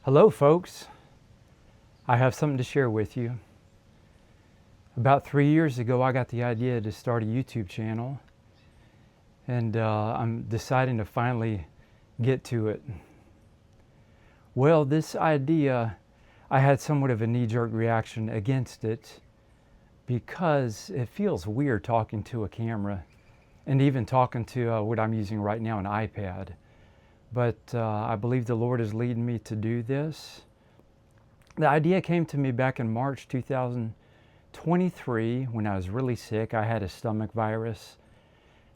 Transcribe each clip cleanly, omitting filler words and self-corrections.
Hello, folks. I have something to share with you. About 3 years ago, I got the idea to start a YouTube channel, and I'm deciding to finally get to it. Well, this idea, I had somewhat of a knee-jerk reaction against it because it feels weird talking to a camera and even talking to what I'm using right now, an iPad. But I believe the Lord is leading me to do this. The idea came to me back in March 2023 when I was really sick. I had a stomach virus,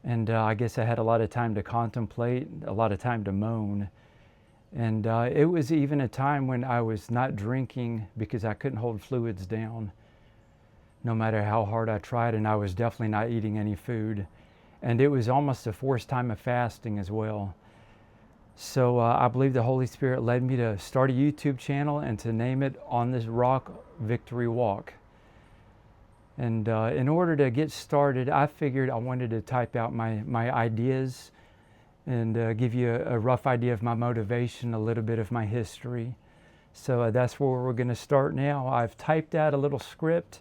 and I guess I had a lot of time to contemplate, a lot of time to moan. And it was even a time when I was not drinking because I couldn't hold fluids down, no matter how hard I tried, and I was definitely not eating any food. And it was almost a forced time of fasting as well. So I believe the Holy Spirit led me to start a YouTube channel and to name it On This Rock Victory Walk. And in order to get started, I figured I wanted to type out my ideas and give you a rough idea of my motivation, a little bit of my history. So that's where we're going to start now. I've typed out a little script,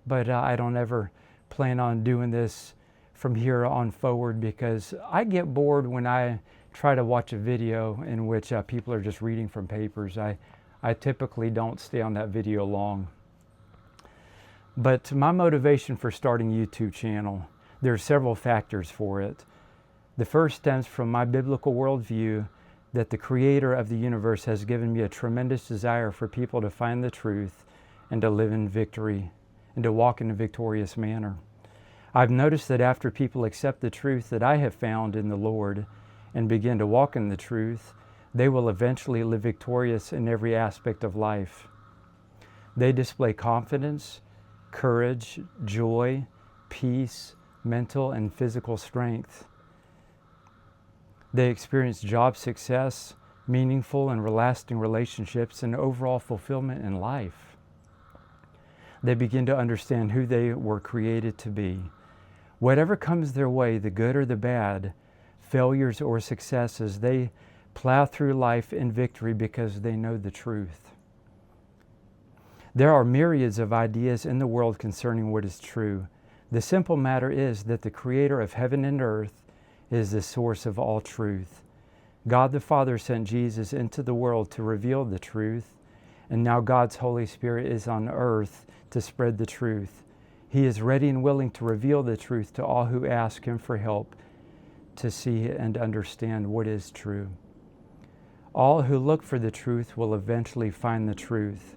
but I don't ever plan on doing this from here on forward because I get bored when I try to watch a video in which people are just reading from papers. I typically don't stay on that video long. But my motivation for starting a YouTube channel, there are several factors for it. The first stems from my biblical worldview that the Creator of the universe has given me a tremendous desire for people to find the truth and to live in victory and to walk in a victorious manner. I've noticed that after people accept the truth that I have found in the Lord and begin to walk in the truth, they will eventually live victorious in every aspect of life. They display confidence, courage, joy, peace, mental and physical strength. They experience job success, meaningful and lasting relationships, and overall fulfillment in life. They begin to understand who they were created to be. Whatever comes their way, the good or the bad, failures or successes, they plow through life in victory because they know the truth. There are myriads of ideas in the world concerning what is true. The simple matter is that the Creator of heaven and earth is the source of all truth. God the Father sent Jesus into the world to reveal the truth, and now God's Holy Spirit is on earth to spread the truth. He is ready and willing to reveal the truth to all who ask Him for help to see and understand what is true. All who look for the truth will eventually find the truth.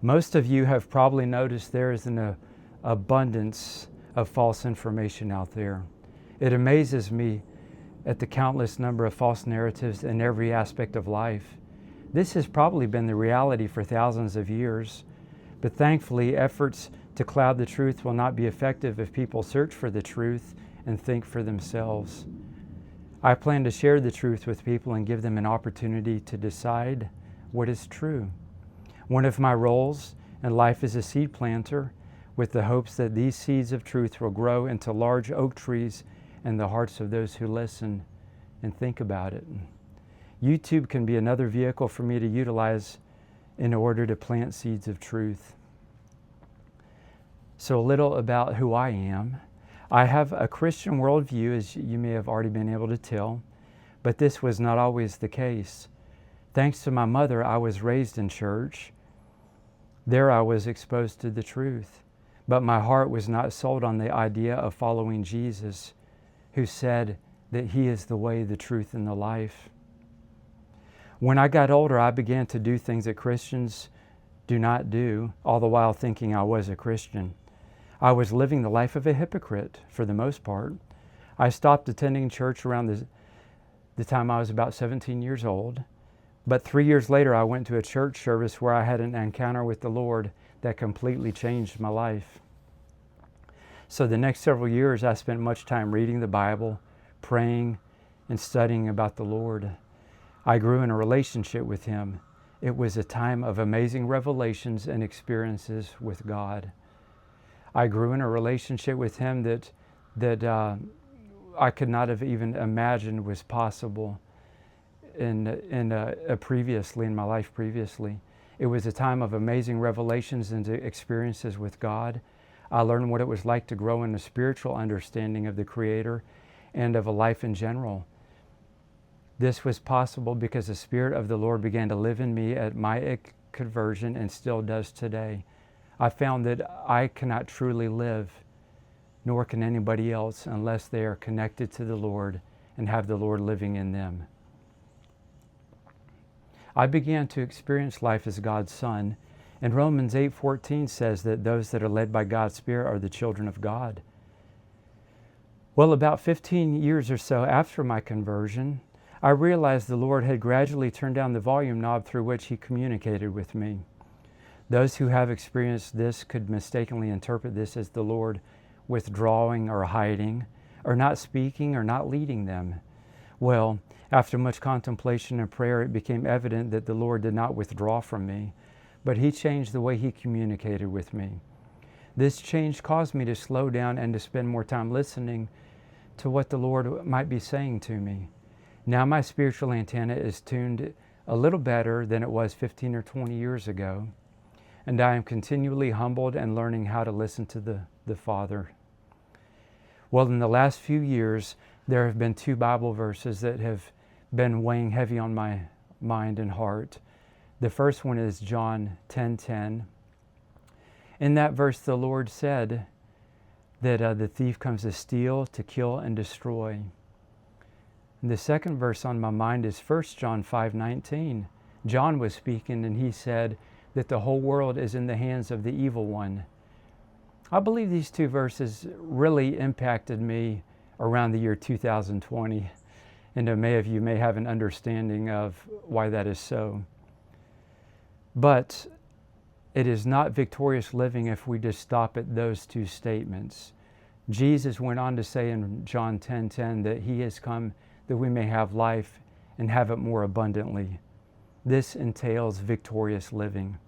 Most of you have probably noticed there is an abundance of false information out there. It amazes me at the countless number of false narratives in every aspect of life. This has probably been the reality for thousands of years, but thankfully efforts to cloud the truth will not be effective if people search for the truth and think for themselves. I plan to share the truth with people and give them an opportunity to decide what is true. One of my roles in life is a seed planter with the hopes that these seeds of truth will grow into large oak trees in the hearts of those who listen and think about it. YouTube can be another vehicle for me to utilize in order to plant seeds of truth. So a little about who I am. I have a Christian worldview, as you may have already been able to tell, but this was not always the case. Thanks to my mother, I was raised in church. There I was exposed to the truth, but my heart was not sold on the idea of following Jesus, who said that He is the way, the truth, and the life. When I got older, I began to do things that Christians do not do, all the while thinking I was a Christian. I was living the life of a hypocrite for the most part. I stopped attending church around the time I was about 17 years old. But 3 years later, I went to a church service where I had an encounter with the Lord that completely changed my life. So the next several years, I spent much time reading the Bible, praying, and studying about the Lord. I grew in a relationship with Him. It was a time of amazing revelations and experiences with God. I grew in a relationship with Him that I could not have even imagined was possible. previously in my life previously. It was a time of amazing revelations and experiences with God. I learned what it was like to grow in a spiritual understanding of the Creator and of a life in general. This was possible because the Spirit of the Lord began to live in me at my conversion and still does today. I found that I cannot truly live, nor can anybody else, unless they are connected to the Lord and have the Lord living in them. I began to experience life as God's son, and Romans 8:14 says that those that are led by God's Spirit are the children of God. Well, about 15 years or so after my conversion, I realized the Lord had gradually turned down the volume knob through which He communicated with me. Those who have experienced this could mistakenly interpret this as the Lord withdrawing or hiding, or not speaking or not leading them. Well, after much contemplation and prayer, it became evident that the Lord did not withdraw from me, but He changed the way He communicated with me. This change caused me to slow down and to spend more time listening to what the Lord might be saying to me. Now my spiritual antenna is tuned a little better than it was 15 or 20 years ago, and I am continually humbled and learning how to listen to the Father. Well, in the last few years, there have been 2 Bible verses that have been weighing heavy on my mind and heart. The first one is John 10:10. In that verse, the Lord said that the thief comes to steal, to kill, and destroy. And the second verse on my mind is 1 John 5:19. John was speaking, and he said that the whole world is in the hands of the evil one. I believe these 2 verses really impacted me around the year 2020, and many of you may have an understanding of why that is so. But it is not victorious living if we just stop at those 2 statements. Jesus went on to say in John 10:10 that He has come that we may have life and have it more abundantly. This entails victorious living.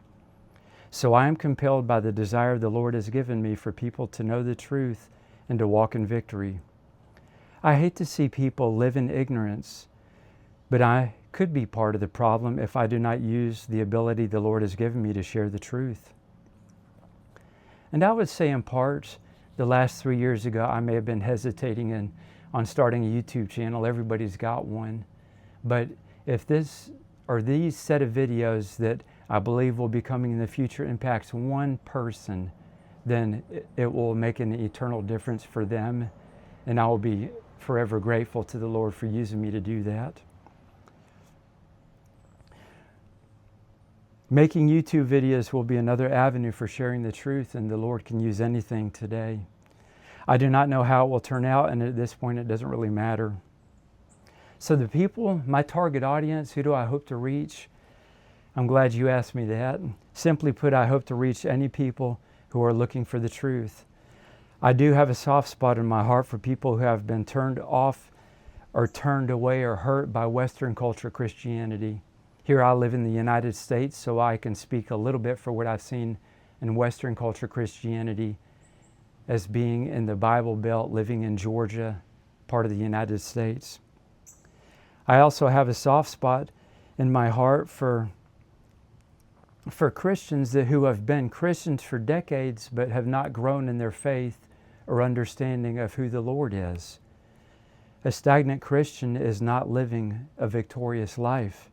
So I am compelled by the desire the Lord has given me for people to know the truth and to walk in victory. I hate to see people live in ignorance, but I could be part of the problem if I do not use the ability the Lord has given me to share the truth. And I would say in part, the last 3 years ago, I may have been hesitating on starting a YouTube channel. Everybody's got one. But if this or these set of videos that I believe will be coming in the future impacts one person, then it will make an eternal difference for them. And I will be forever grateful to the Lord for using me to do that. Making YouTube videos will be another avenue for sharing the truth, and the Lord can use anything today. I do not know how it will turn out, and at this point it doesn't really matter. So the people, my target audience, who do I hope to reach? I'm glad you asked me that. Simply put, I hope to reach any people who are looking for the truth. I do have a soft spot in my heart for people who have been turned off or turned away or hurt by Western culture Christianity. Here I live in the United States, so I can speak a little bit for what I've seen in Western culture Christianity as being in the Bible Belt, living in Georgia, part of the United States. I also have a soft spot in my heart for Christians who have been Christians for decades but have not grown in their faith or understanding of who the Lord is. A stagnant Christian is not living a victorious life.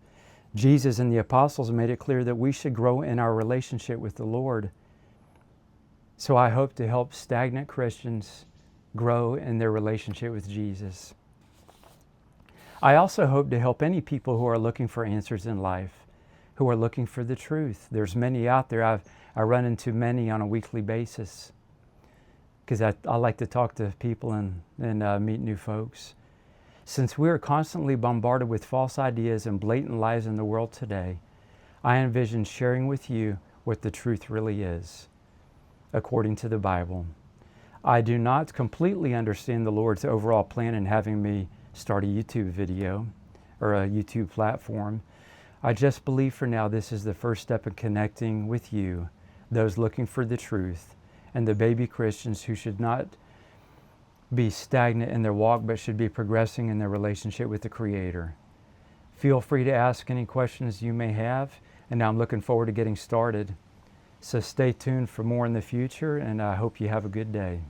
Jesus and the apostles made it clear that we should grow in our relationship with the Lord. So I hope to help stagnant Christians grow in their relationship with Jesus. I also hope to help any people who are looking for answers in life, who are looking for the truth. There's many out there. I run into many on a weekly basis because I like to talk to people and meet new folks. Since we are constantly bombarded with false ideas and blatant lies in the world today, I envision sharing with you what the truth really is, according to the Bible. I do not completely understand the Lord's overall plan in having me start a YouTube video or a YouTube platform. I just believe for now this is the first step in connecting with you, those looking for the truth, and the baby Christians who should not be stagnant in their walk but should be progressing in their relationship with the Creator. Feel free to ask any questions you may have, and I'm looking forward to getting started. So stay tuned for more in the future, and I hope you have a good day.